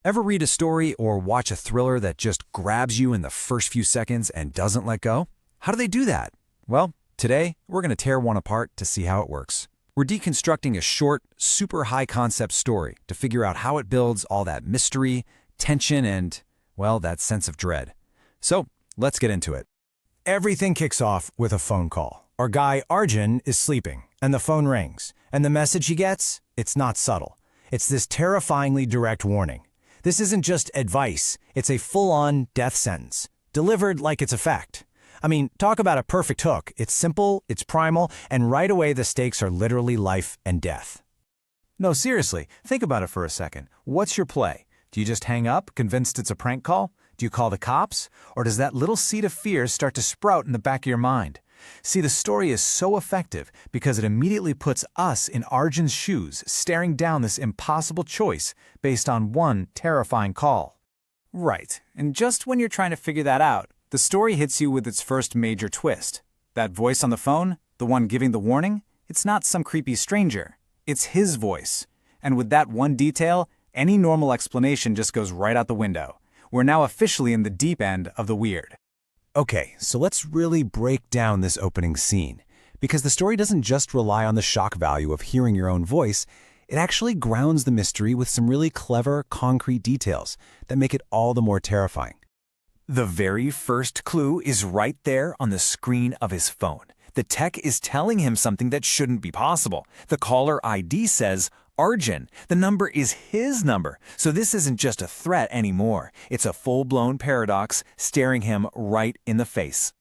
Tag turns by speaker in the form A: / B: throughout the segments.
A: Ever read a story or watch a thriller that just grabs you in the first few seconds and doesn't let go? How do they do that? Well, today we're going to tear one apart to see how it works. We're deconstructing a short, super high-concept story to figure out how it builds all that mystery, tension, and, well, that sense of dread. So, let's get into it.
B: Everything kicks off with a phone call. Our guy Arjun is sleeping, and the phone rings. And the message he gets? It's not subtle. It's this terrifyingly direct warning. This isn't just advice, it's a full-on death sentence, delivered like it's a fact. I mean, talk about a perfect hook. It's simple, it's primal, and right away the stakes are literally life and death.
C: No, seriously, think about it for a second. What's your play? Do you just hang up, convinced it's a prank call? Do you call the cops? Or does that little seed of fear start to sprout in the back of your mind? See, the story is so effective because it immediately puts us in Arjun's shoes, staring down this impossible choice based on one terrifying call. Right, and just when you're trying to figure that out, the story hits you with its first major twist. That voice on the phone, the one giving the warning, it's not some creepy stranger. It's his voice. And with that one detail, any normal explanation just goes right out the window. We're now officially in the deep end of the weird.
B: Okay, so let's really break down this opening scene, because the story doesn't just rely on the shock value of hearing your own voice, it actually grounds the mystery with some really clever, concrete details that make it all the more terrifying.
C: The very first clue is right there on the screen of his phone. The tech is telling him something that shouldn't be possible. The caller ID says Arjun. The number is his number, so this isn't just a threat anymore. It's a full-blown paradox staring him right in the face.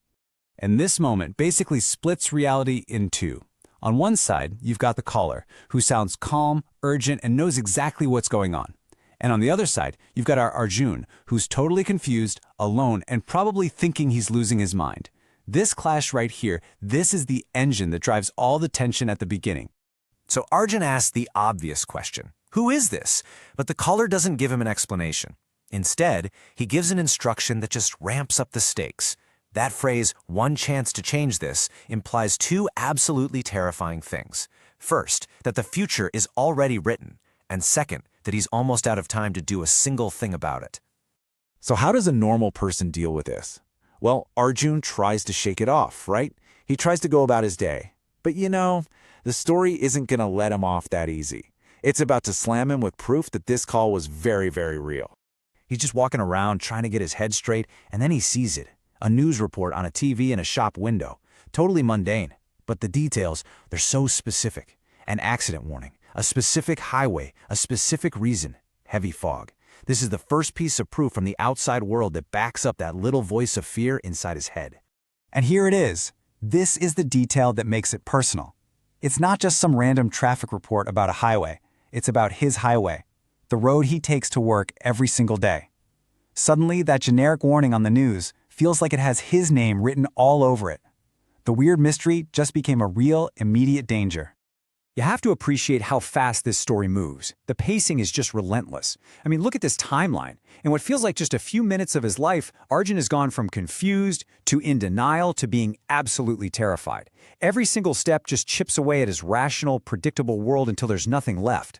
A: And this moment basically splits reality in two. On one side, you've got the caller, who sounds calm, urgent, and knows exactly what's going on. And on the other side, you've got our Arjun, who's totally confused, alone, and probably thinking he's losing his mind. This clash right here, this is the engine that drives all the tension at the beginning.
C: So Arjun asks the obvious question, who is this? But the caller doesn't give him an explanation. Instead, he gives an instruction that just ramps up the stakes. That phrase, one chance to change this, implies two absolutely terrifying things. First, that the future is already written, and second, that he's almost out of time to do a single thing about it.
D: So how does a normal person deal with this? Well, Arjun tries to shake it off, right? He tries to go about his day. But the story isn't going to let him off that easy. It's about to slam him with proof that this call was very, very real.
B: He's just walking around trying to get his head straight, and then he sees it. A news report on a TV in a shop window. Totally mundane. But the details, they're so specific. An accident warning, a specific highway, a specific reason, heavy fog. This is the first piece of proof from the outside world that backs up that little voice of fear inside his head.
A: And here it is. This is the detail that makes it personal. It's not just some random traffic report about a highway. It's about his highway, the road he takes to work every single day. Suddenly, that generic warning on the news feels like it has his name written all over it. The weird mystery just became a real, immediate danger. You have to appreciate how fast this story moves. The pacing is just relentless. I mean, look at this timeline. In what feels like just a few minutes of his life, Arjun has gone from confused to in denial to being absolutely terrified. Every single step just chips away at his rational, predictable world until there's nothing left.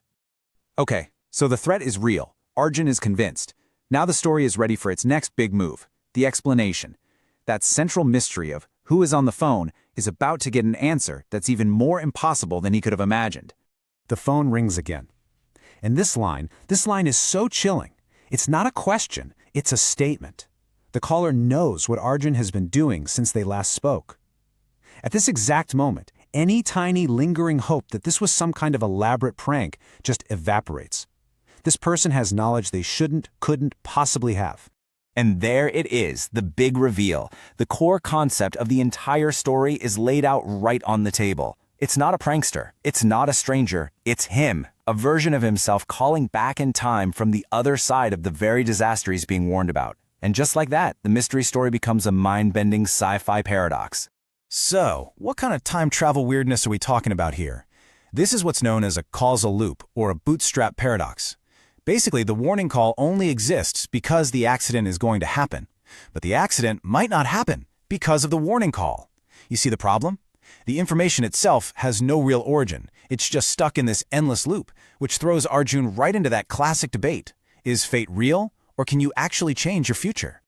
C: Okay, so the threat is real. Arjun is convinced. Now the story is ready for its next big move, the explanation. That central mystery of who is on the phone is about to get an answer that's even more impossible than he could have imagined.
B: The phone rings again. And this line is so chilling. It's not a question, it's a statement. The caller knows what Arjun has been doing since they last spoke. At this exact moment, any tiny lingering hope that this was some kind of elaborate prank just evaporates. This person has knowledge they couldn't possibly have.
C: And there it is, the big reveal. The core concept of the entire story is laid out right on the table. It's not a prankster. It's not a stranger. It's him, a version of himself calling back in time from the other side of the very disaster he's being warned about. And just like that, the mystery story becomes a mind-bending sci-fi paradox.
B: So, what kind of time travel weirdness are we talking about here? This is what's known as a causal loop, or a bootstrap paradox. Basically, the warning call only exists because the accident is going to happen. But the accident might not happen because of the warning call. You see the problem? The information itself has no real origin. It's just stuck in this endless loop, which throws Arjun right into that classic debate. Is fate real, or can you actually change your future?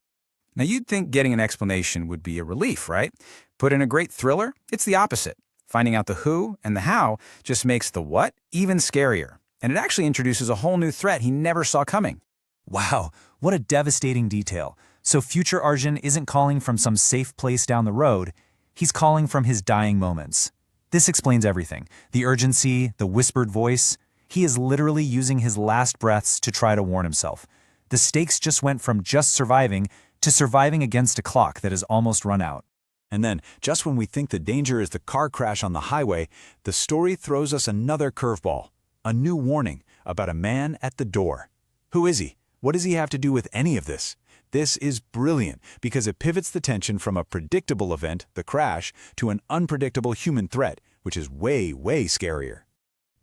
C: Now you'd think getting an explanation would be a relief, right? Put in a great thriller, it's the opposite. Finding out the who and the how just makes the what even scarier. And it actually introduces a whole new threat he never saw coming.
A: Wow, what a devastating detail. So future Arjun isn't calling from some safe place down the road, he's calling from his dying moments. This explains everything. The urgency, the whispered voice. He is literally using his last breaths to try to warn himself. The stakes just went from just surviving to surviving against a clock that has almost run out.
D: And then, just when we think the danger is the car crash on the highway, the story throws us another curveball, a new warning about a man at the door. Who is he? What does he have to do with any of this? This is brilliant because it pivots the tension from a predictable event, the crash, to an unpredictable human threat, which is way, way scarier.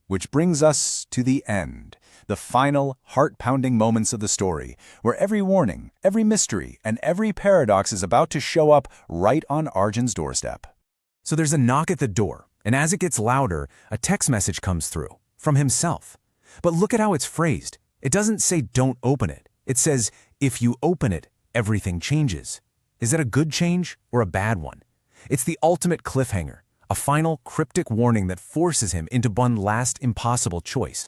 B: Which brings us to the end, the final, heart-pounding moments of the story, where every warning, every mystery, and every paradox is about to show up right on Arjun's doorstep. So there's a knock at the door, and as it gets louder, a text message comes through, from himself. But look at how it's phrased. It doesn't say don't open it. It says, if you open it, everything changes. Is that a good change or a bad one? It's the ultimate cliffhanger, a final cryptic warning that forces him into one last impossible choice.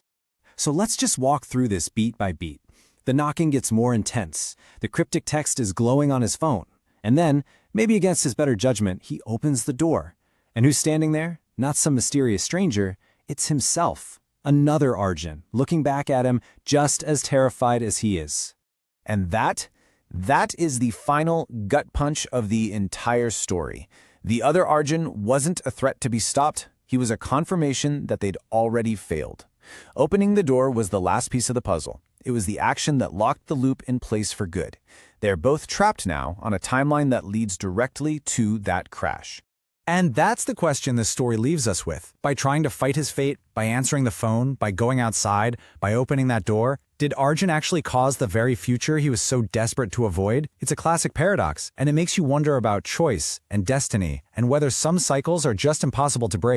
B: So let's just walk through this beat by beat. The knocking gets more intense. The cryptic text is glowing on his phone. And then, maybe against his better judgment, he opens the door. And who's standing there? Not some mysterious stranger. It's himself. Another Arjun, looking back at him just as terrified as he is. And that is the final gut punch of the entire story. The other Arjun wasn't a threat to be stopped. He was a confirmation that they'd already failed. Opening the door was the last piece of the puzzle. It was the action that locked the loop in place for good. They're both trapped now on a timeline that leads directly to that crash.
C: And that's the question this story leaves us with. By trying to fight his fate, by answering the phone, by going outside, by opening that door, did Arjun actually cause the very future he was so desperate to avoid? It's a classic paradox, and it makes you wonder about choice and destiny and whether some cycles are just impossible to break.